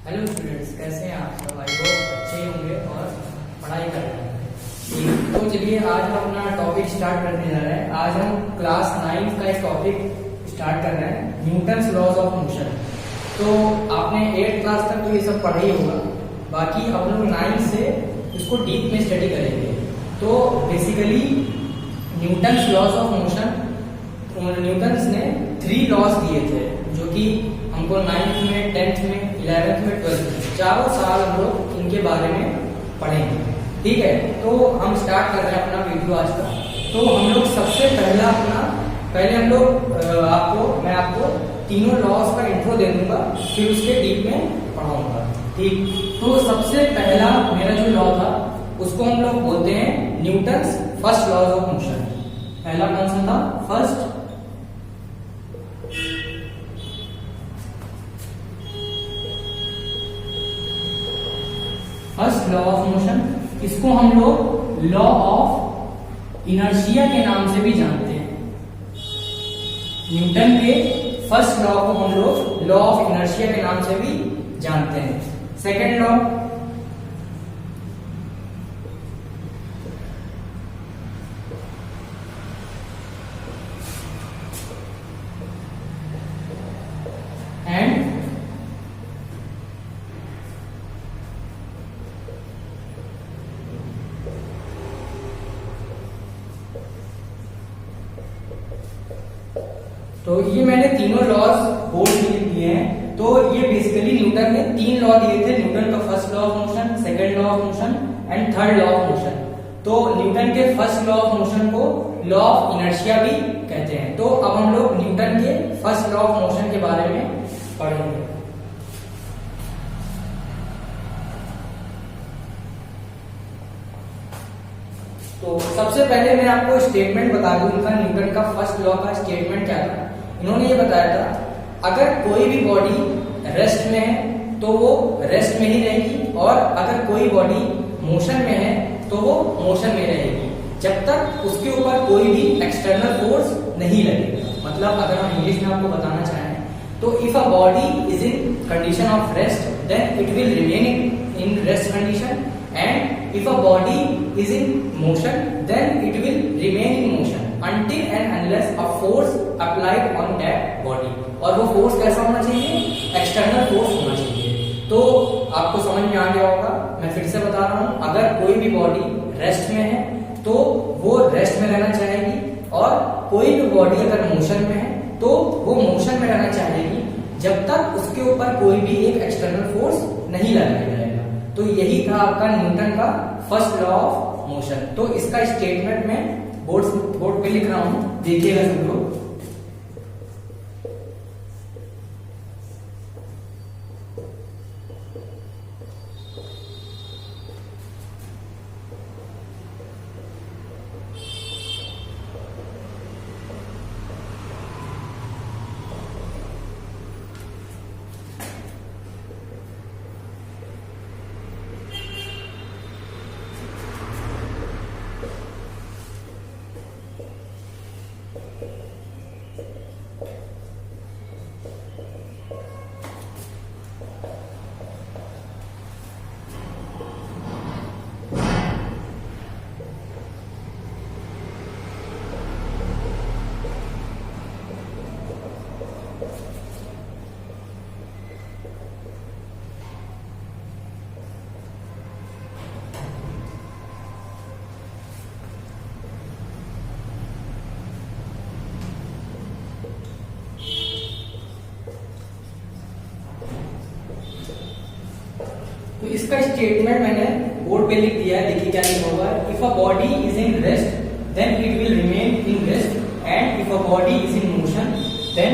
Hello students, कैसे हैं आप सब? आई होप अच्छे होंगे और पढ़ाई कर रहे हैं। ठीक, तो चलिए आज हम अपना टॉपिक स्टार्ट करने जा रहे हैं। आज हम क्लास 9 का एक टॉपिक स्टार्ट कर रहे हैं, न्यूटन्स लॉज ऑफ मोशन। तो आपने 8th क्लास तक तो ये सब पढ़ा ही होगा, बाकी अब लोग 9 से इसको डीप में स्टडी करेंगे। तो basically Newton's laws of motion, Newton's ने 3 लॉज दिए थे जो कि हमको 9th में, 10th में, 11th में, 12th में चारों साल हम लोग इनके बारे में पढ़ेंगे। ठीक है, तो हम स्टार्ट कर रहे हैं अपना वीडियो आज का। तो हम लोग सबसे पहले हम लोग मैं आपको तीनों लॉज का इंट्रो दे दूंगा, फिर उसके डीप में पढ़ाऊंगा। ठीक, तो सबसे पहला मेरा जो लॉ था उसको हम लोग बोलते हैं Newton's first laws of motion. पहला कौन सा था? First law of motion. इसको हम लोग लॉ ऑफ इनर्शिया के नाम से भी जानते हैं। न्यूटन के फर्स्ट लॉ को हम लोग लॉ ऑफ इनर्शिया के नाम से भी जानते हैं। सेकेंड लॉ तो ये मैंने तीनों लॉज बोर्ड में लिख दिए हैं। तो ये बेसिकली न्यूटन ने 3 लॉ दिए थे, न्यूटन का first law of motion, second law of motion and third law of motion. तो न्यूटन के फर्स्ट लॉ ऑफ मोशन को लॉ ऑफ इनर्शिया भी कहते हैं। तो अब हम लोग न्यूटन के फर्स्ट लॉ ऑफ मोशन के बारे में पढ़ेंगे। तो सबसे पहले मैं आपको स्टेटमेंट बता दूं उनका, न्यूटन का फर्स्ट लॉ का स्टेटमेंट क्या था। इन्होंने ये बताया था, अगर कोई भी बॉडी रेस्ट में है तो वो रेस्ट में ही रहेगी, और अगर कोई बॉडी मोशन में है तो वो मोशन में रहेगी, जब तक उसके ऊपर कोई भी एक्सटर्नल फोर्स नहीं लगेगा। मतलब अगर हम इंग्लिश में आपको बताना चाहें तो if a body is in condition of rest then it will remain in rest condition, and if a body is in motion then it will remain in motion until and unless a force applied on that body। और वो force कैसा होना चाहिए? External force होना चाहिए। तो आपको समझ में आ गया होगा, मैं फिर से बता रहा हूं, अगर कोई भी बॉडी रेस्ट में है तो वो रेस्ट में रहना चाहेगी, और कोई भी बॉडी अगर मोशन में है तो वो मोशन में रहना चाहेगी जब तक उसके ऊपर कोई भी एक एक्सटर्नल फोर्स नहीं लगाया जाएगा। तो यही था आपका न्यूटन का फर्स्ट लॉ ऑफ मोशन। तो इसका स्टेटमेंट मैं बोर्ड पे लिख रहा हूं, देखिएगा सब लोग। तो इसका स्टेटमेंट मैंने बोर्ड पे लिख दिया है, देखिए क्या लिखा हुआ है। If a body is in rest then it will remain in rest, and if a body is in motion then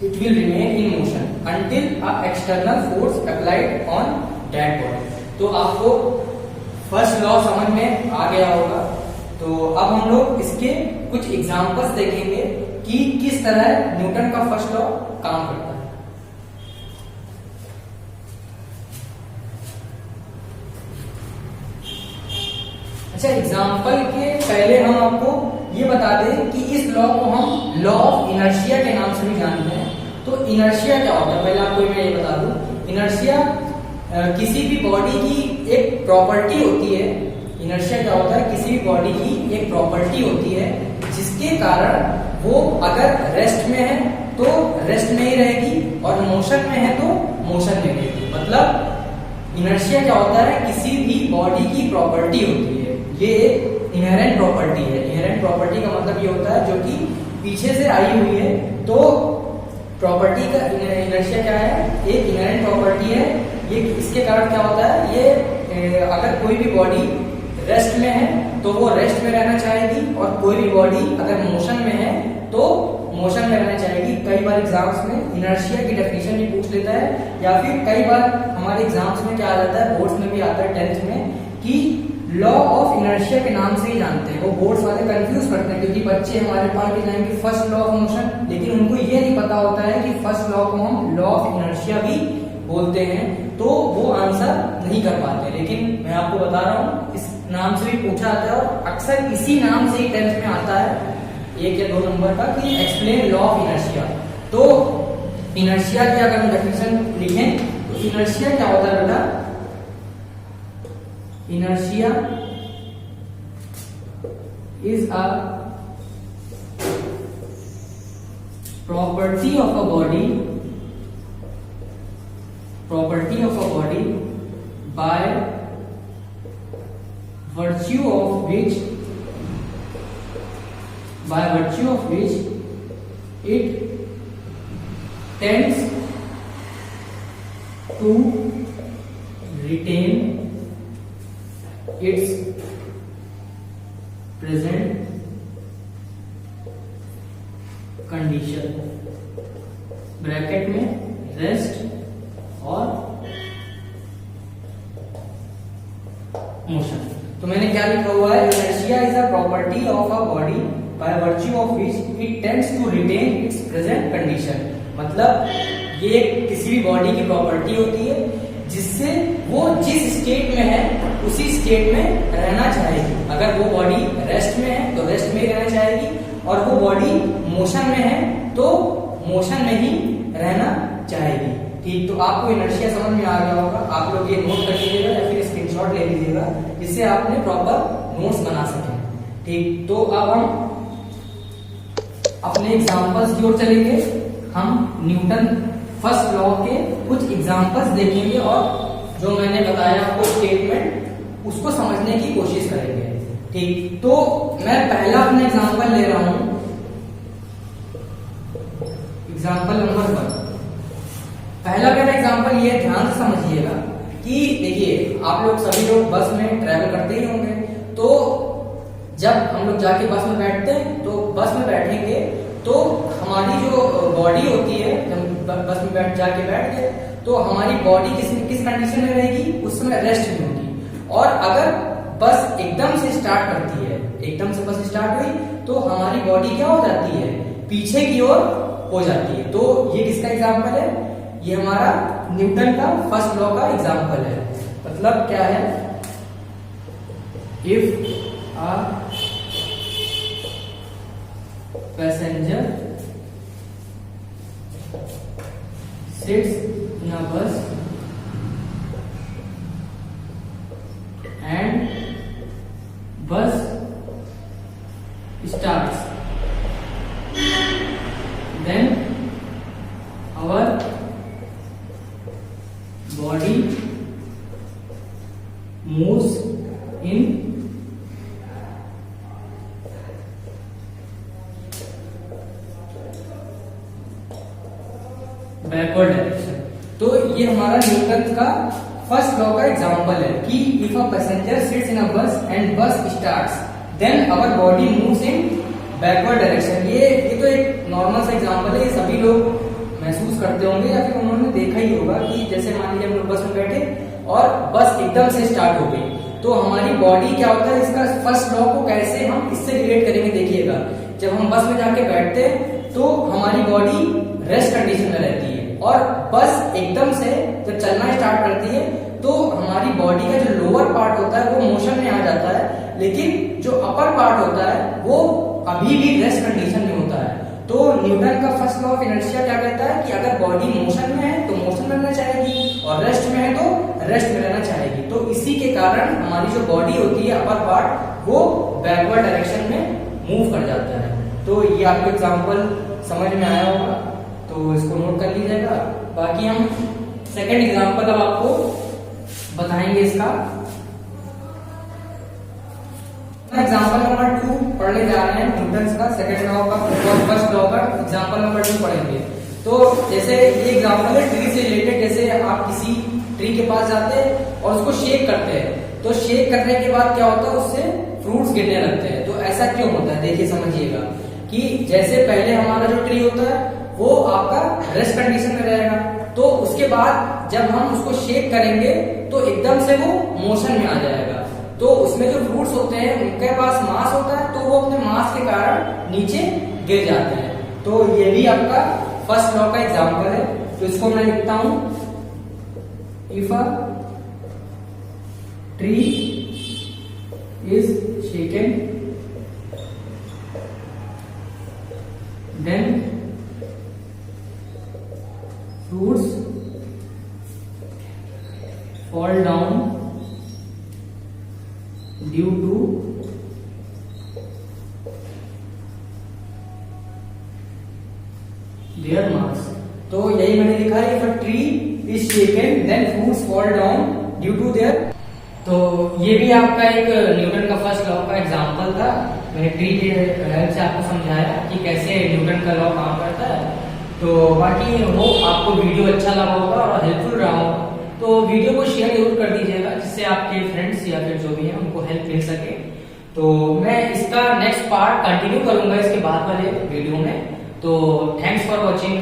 it will remain in motion until a external force applied on that body. तो आपको first law समझ में आ गया होगा। तो अब हम लोग इसके कुछ एग्जांपल्स देखेंगे कि किस तरह न्यूटन का फर्स्ट लॉ काम करता है। अच्छा, एग्जाम्पल के पहले हम आपको ये बता दें कि इस लॉ को हम लॉ ऑफ इनर्शिया के नाम से भी जानते हैं। तो इनर्शिया क्या होता है, पहले आपको मैं ये बता दूं। इनर्शिया किसी भी बॉडी की एक प्रॉपर्टी होती है। इनर्शिया क्या होता है, किसी भी बॉडी की एक प्रॉपर्टी होती है जिसके कारण वो अगर रेस्ट में है तो रेस्ट में ही रहेगी और मोशन में है तो मोशन में रहेगी। मतलब इनर्शिया क्या होता है, किसी भी बॉडी की प्रॉपर्टी होती है। ये एक इनहेरेंट प्रॉपर्टी है। इनहेरेंट प्रॉपर्टी का मतलब ये होता है जो कि पीछे से आई हुई है। तो प्रॉपर्टी का इनर्शिया क्या है, एक इनहेरेंट प्रॉपर्टी है। ये इसके कारण क्या होता है, ये अगर कोई भी बॉडी रेस्ट में है तो वो रेस्ट में रहना चाहेगी और कोई भी बॉडी अगर मोशन में है तो मोशन में रहना चाहेगी। कई बार एग्जाम्स में इनर्शिया की डेफिनेशन भी पूछ लेता है, या फिर कई बार हमारे एग्जाम्स में क्या आ जाता है, बोर्ड्स में भी आता है 10th में, कि लॉ ऑफ इनर्शिया के नाम से ही जानते हैं। वो बोर्ड्स वाले कंफ्यूज करते हैं क्योंकि बच्चे हमारे पढ़ के जाएंगे फर्स्ट लॉ ऑफ मोशन, लेकिन उनको ये नहीं पता होता है कि फर्स्ट लॉ को हम लॉ ऑफ इनर्शिया भी बोलते हैं, तो वो आंसर नहीं कर पाते। लेकिन मैं आपको बता रहा हूँ इस नाम से भी पूछा जाता है और अक्सर इसी नाम से ही 10th में आता है 1 या 2 नंबर का, कि एक्सप्लेन लॉ ऑफ इनर्शिया। तो इनर्शिया की अगर हम डेफिनेशन लिखें तो इनर्शिया क्या होता है बेटा, inertia is a property of a body, property of a body by virtue of which it tends to retain its present condition, bracket में रेस्ट और मोशन। तो मैंने क्या लिखा हुआ है, inertia is a property of a body by virtue of which it tends to retain its present condition. मतलब ये किसी भी बॉडी की प्रॉपर्टी होती है जिससे वो जिस स्टेट में है उसी स्टेट में रहना चाहेगी। अगर वो बॉडी रेस्ट में है तो रेस्ट में ही रहना चाहेगी, और वो बॉडी मोशन में है तो मोशन में ही रहना चाहेगी। ठीक, तो आपको इनर्शिया समझ में आ गया होगा। आप लोग ये नोट कर लीजिएगा या फिर स्क्रीनशॉट ले लीजिएगा जिससे आपने प्रॉपर नोट्स बना सकें। ठीक, तो अब हम अपने एग्जांपल्स की ओर चलेंगे। हम न्यूटन फर्स्ट लॉ के कुछ एग्जांपल्स देखेंगे और जो मैंने बताया आपको स्टेटमेंट उसको समझने की कोशिश करेंगे। ठीक, तो मैं पहला अपना एग्जांपल ले रहा हूं, एग्जांपल नंबर 1। पहला मेरा एग्जांपल ये ध्यान से समझिएगा कि देखिए आप लोग सभी लोग बस में ट्रैवल करते ही होंगे। तो जब हम लोग जाके बस में बैठते हैं तो बस में बैठेंगे तो हमारी जो बॉडी होती है, जब बस में बैठ गए तो हमारी बॉडी किस कंडीशन में रहेगी, उस समय रेस्ट में होगी। और अगर बस एकदम से स्टार्ट करती है, एकदम से बस स्टार्ट हुई तो हमारी बॉडी क्या हो जाती है, पीछे की ओर हो जाती है। तो ये किसका एग्जाम्पल है, ये हमारा न्यूटन का फर्स्ट लॉ का एग्जाम्पल है। मतलब क्या है, if a passenger sits in a bus and bus starts, then our body moves in backward direction. तो ये हमारा न्यूटन का फर्स्ट लॉ का एग्जांपल है कि if a passenger sits in a bus and bus starts then our body moves in backward direction. ये तो एक नॉर्मल सा एग्जांपल है, ये सभी लोग महसूस करते होंगे या फिर उन्होंने देखा ही होगा कि जैसे मान लीजिए हम लोग बस में बैठे और बस एकदम से स्टार्ट हो गई तो हमारी बॉडी क्या होता है, इसका फर्स्ट लॉ को कैसे हम इससे रिलेट करेंगे देखिएगा। जब हम बस में जाके बैठते हैं तो हमारी बॉडी रेस्ट कंडीशन में रहती है और बस एकदम से जब चलना स्टार्ट करती है तो हमारी बॉडी का जो लोअर पार्ट होता है वो मोशन में आ जाता है, लेकिन जो अपर पार्ट होता है वो अभी भी रेस्ट कंडीशन में होता है। तो न्यूटन का फर्स्ट लॉ ऑफ इनर्शिया क्या कहता है कि अगर बॉडी मोशन में है तो मोशन में रहना चाहेगी कारण हमारी जो बॉडी होती है अपर पार्ट वो बैकवर्ड डायरेक्शन में मूव कर जाता है। तो ये आपको एग्जांपल समझ में आया होगा, तो इसको नोट कर लीजिएगा। बाकी हम सेकंड एग्जांपल अब आपको बताएंगे इसका। एग्जांपल नंबर 2 पढ़ने जा रहे हैं न्यूटन का सेकंड लॉ का और फर्स्ट लॉ का एग्जांपल नंबर 2 पढ़ेंगे। तो जैसे ये एग्जांपल है ट्री से रिलेटेड, जैसे आप किसी ट्री के पास जाते हैं और उसको शेक करते हैं, तो शेक करने के बाद क्या होता है, उससे फ्रूट्स गिरने लगते हैं। तो ऐसा क्यों होता है, देखिए समझिएगा कि जैसे पहले हमारा जो ट्री होता है वो आपका रेस्ट कंडीशन में रहेगा, तो उसके बाद जब हम उसको शेक करेंगे तो एकदम से वो मोशन में आ जाएगा। तो उसमें जो फ्रूट्स होते हैं उनके पास मास होता है, तो वो अपने मास के कारण नीचे गिर जाते हैं। तो ये भी आपका फर्स्ट लॉ का एग्जांपल है। तो इसको मैं लिखता हूं, if a tree is shaken then fruits fall down due to their mass। तो यही मैंने लिखा है, if a tree is shaken then fruits fall down due to their। तो ये भी आपका एक न्यूटन का फर्स्ट लॉ का एग्जांपल था। मैंने ट्री के हेल्प से आपको समझाया कि कैसे न्यूटन का लॉ काम करता है। तो बाकी वो आपको वीडियो अच्छा लगा होगा और हेल्पफुल रहा होगा, तो वीडियो को शेयर जरूर कर दीजिएगा जिससे आपके फ्रेंड्स या फिर जो भी है उनको हेल्प मिल सके। तो मैं इसका नेक्स्ट पार्ट कंटिन्यू करूंगा इसके बाद वाले वीडियो में। तो थैंक्स फॉर वॉचिंग।